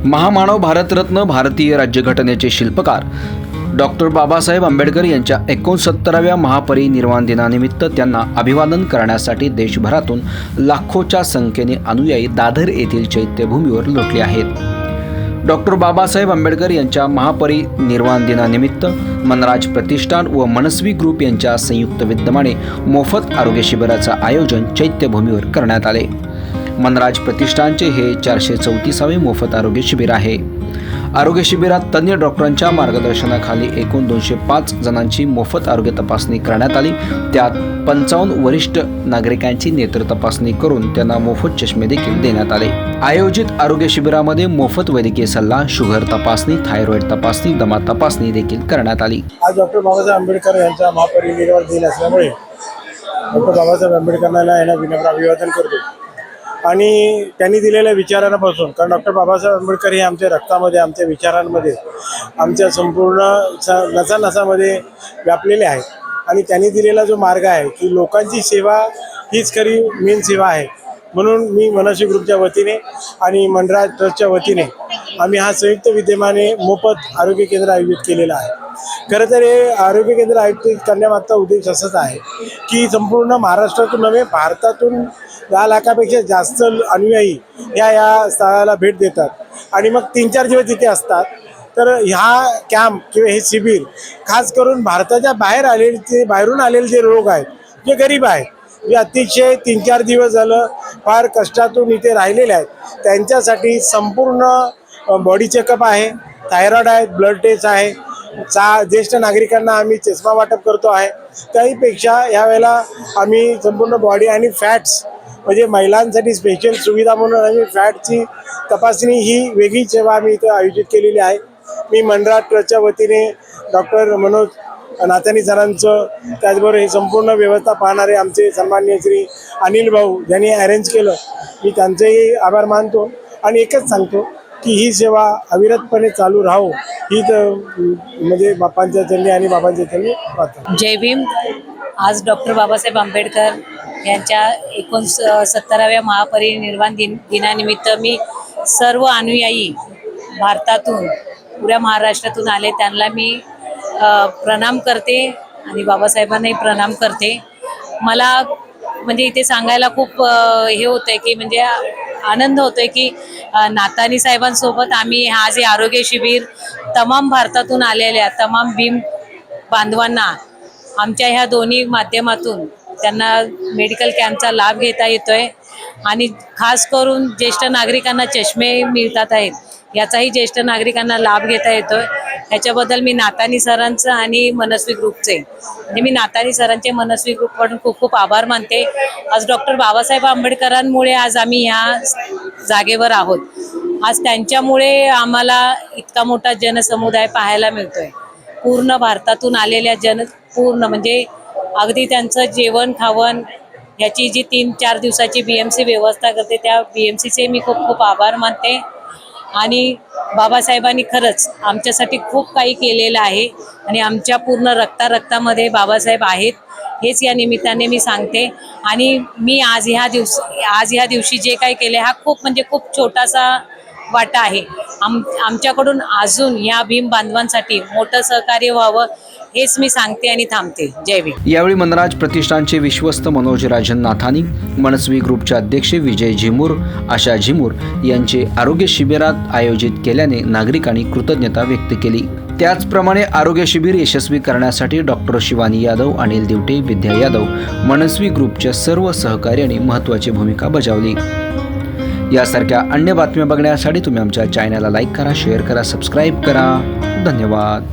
महामानव भारतरत्न भारतीय राज्यघटनेचे शिल्पकार डॉक्टर बाबासाहेब आंबेडकर यांच्या 69व्या महापरिनिर्वाण दिनानिमित्त त्यांना अभिवादन करण्यासाठी देशभरातून लाखोच्या संख्येने अनुयायी दादर येथील चैत्यभूमीवर लोटले आहेत। डॉक्टर बाबासाहेब आंबेडकर यांच्या महापरिनिर्वाण दिनानिमित्त मनराज प्रतिष्ठान व मनस्वी ग्रुप यांच्या संयुक्त विद्यमाने मोफत आरोग्य शिबिराचे आयोजन चैत्यभूमीवर करण्यात आले। मनराज प्रतिष्ठानचे हे 434वे मोफत आरोग्य शिबिर आहे। आरोग्य शिबिरात तज्ञ डॉक्टरांच्या मार्गदर्शनाखाली एकूण 205 जणांची मोफत आरोग्य तपासणी करण्यात आली। त्यात 55 वरिष्ठ नागरिकांची नेत्र तपासणी करून त्यांना मोफत चष्मे देखील देण्यात आले। आयोजित आरोग्य शिबिरामध्ये मोफत वैद्यकीय सल्ला, शुगर तपासणी, थायरॉइड तपासणी, दमा तपासणी देखील करण्यात आली। आज डॉक्टर बाबासाहेब आंबेडकर यांचा महापरिनिर्वाण दिन असल्यामुळे डॉक्टर बाबासाहेब आंबेडकरांना यांना विनम्र अभिवादन करतो आणि त्यांनी दिलेल्या विचारांपासून, कारण डॉक्टर बाबासाहेब आंबेडकर हे आमच्या रक्तामध्ये, आमच्या विचारांमध्ये, आमच्या संपूर्ण नसानसामध्ये व्यापलेले आहेत आणि त्यांनी दिलेला जो मार्ग आहे की लोकांची सेवा हीच खरी मेन सेवा आहे। म्हणून मी मनस्वी ग्रुपच्या वतीने आणि मनराज ट्रस्टच्या वतीने आम्ही हा संयुक्त विद्यमाने मोफत आरोग्य केंद्र आयोजित केलेलं आहे। खरं तर हे आरोग्य केंद्र आयोजित करण्यामागचा उद्देश असाच आहे की संपूर्ण महाराष्ट्रातून नव्हे, भारतातून 10 लाखापेक्षा जास्त अनुयायी या स्थळाला भेट देतात आणि मग 3-4 दिवस तिथे असतात। तर ह्या कॅम्प किंवा हे शिबिर खास करून भारताच्या बाहेरून आलेले जे लोक आहेत, जे गरीब आहेत, जे अतिशय 3-4 दिवस झालं फार कष्टातून इथे राहिलेले आहेत, त्यांच्यासाठी संपूर्ण बॉडी चेकअप आहे, थायरॉइड आहे, ब्लड टेस्ट आहे, ज्येष्ठ नागरिकांना आम्ही चष्मा वाटप करतो आहे। त्याहीपेक्षा यावेळेला आम्ही संपूर्ण बॉडी आणि फॅट्स म्हणजे महिलांसाठी स्पेशल सुविधा म्हणून आम्ही फॅटची तपासणी ही वेगळी सेवा आम्ही इथे आयोजित केलेली आहे। मी मनराज ट्रस्टच्या वतीने डॉक्टर मनोज नाथानी सरांचं, त्याचबरोबर हे संपूर्ण व्यवस्था पाहणारे आमचे सन्माननीय श्री अनिल भाऊ यांनी अरेंज केलं, मी त्यांचेही आभार मानतो आणि एकच सांगतो की ही सेवा अविरतपणे चालू राहो हीच म्हणजे बापांच्या चरणी आणि बाबांच्या चरणी प्रार्थना। जय भीम। आज डॉक्टर बाबासाहेब आंबेडकर यांच्या 69व्या महापरिनिर्वाण दिनानिमित्त मी सर्व अनुयायी भारतातून, पुऱ्या महाराष्ट्रातून आले त्यांना मी प्रणाम करते आणि बाबासाहेबांनाही प्रणाम करते। मला म्हणजे इथे सांगायला खूप हे होतं आहे की म्हणजे आनंद होतो आहे की नाथानी साहेबांसोबत आम्ही आज हे आरोग्य शिबिर तमाम भारतातून आलेल्या तमाम भीम बांधवांना आमच्या ह्या दोन्ही माध्यमातून त्यांना मेडिकल कॅम्पचा लाभ घेता येतोय आणि खास करून ज्येष्ठ नागरिकांना चष्मे मिळतात आहेत, याचाही ज्येष्ठ नागरिकांना लाभ घेता येतोय। ह्याच्याबद्दल मी नाथानी सरांचं आणि मनस्वी ग्रुपचे म्हणजे मी नाथानी सरांचे मनस्वी ग्रुपकडून खूप खूप आभार मानते। आज डॉक्टर बाबासाहेब आंबेडकरांमुळे आज आम्ही ह्या जागेवर आहोत। आज त्यांच्यामुळे आम्हाला इतका मोठा जनसमुदाय पाहायला मिळतोय। पूर्ण भारतातून आलेल्या पूर्ण म्हणजे अगदी त्यांचं जेवण खावण याची जी 3-4 दिवसाची BMC व्यवस्था करते, त्या BMCचे मी खूप खूप आभार मानते आणि बाबासाहेबांनी खरंच आमच्यासाठी खूप काही केलेलं आहे आणि आमच्या पूर्ण रक्तामध्ये बाबासाहेब आहेत हेच या निमित्ताने मी सांगते। आणि मी आज ह्या दिवशी जे काही केले हा खूप म्हणजे खूप छोटासा वाटा आहे। आमच्याकडून अजून ह्या भीम बांधवांसाठी मोठं सहकार्य व्हावं हेच मी सांगते आणि थांबते। जय भीम। यावेळी मनराज प्रतिष्ठानचे विश्वस्त मनोज राजन नाथानी, मनस्वी ग्रुपचे अध्यक्ष विजय झिमूर, आशा झिमूर यांचे आरोग्य शिबिरात आयोजित केल्याने नागरिकांनी कृतज्ञता व्यक्त केली। त्याचप्रमाणे आरोग्य शिबिर यशस्वी करण्यासाठी डॉक्टर शिवानी यादव, अनिल दिवटे, विद्या यादव, मनस्वी ग्रुपच्या सर्व सहकार्याने महत्त्वाची भूमिका बजावली। यासारख्या अन्य बातम्या बघण्यासाठी तुम्ही आमच्या चॅनलला लाईक करा, शेअर करा, सबस्क्राईब करा। धन्यवाद।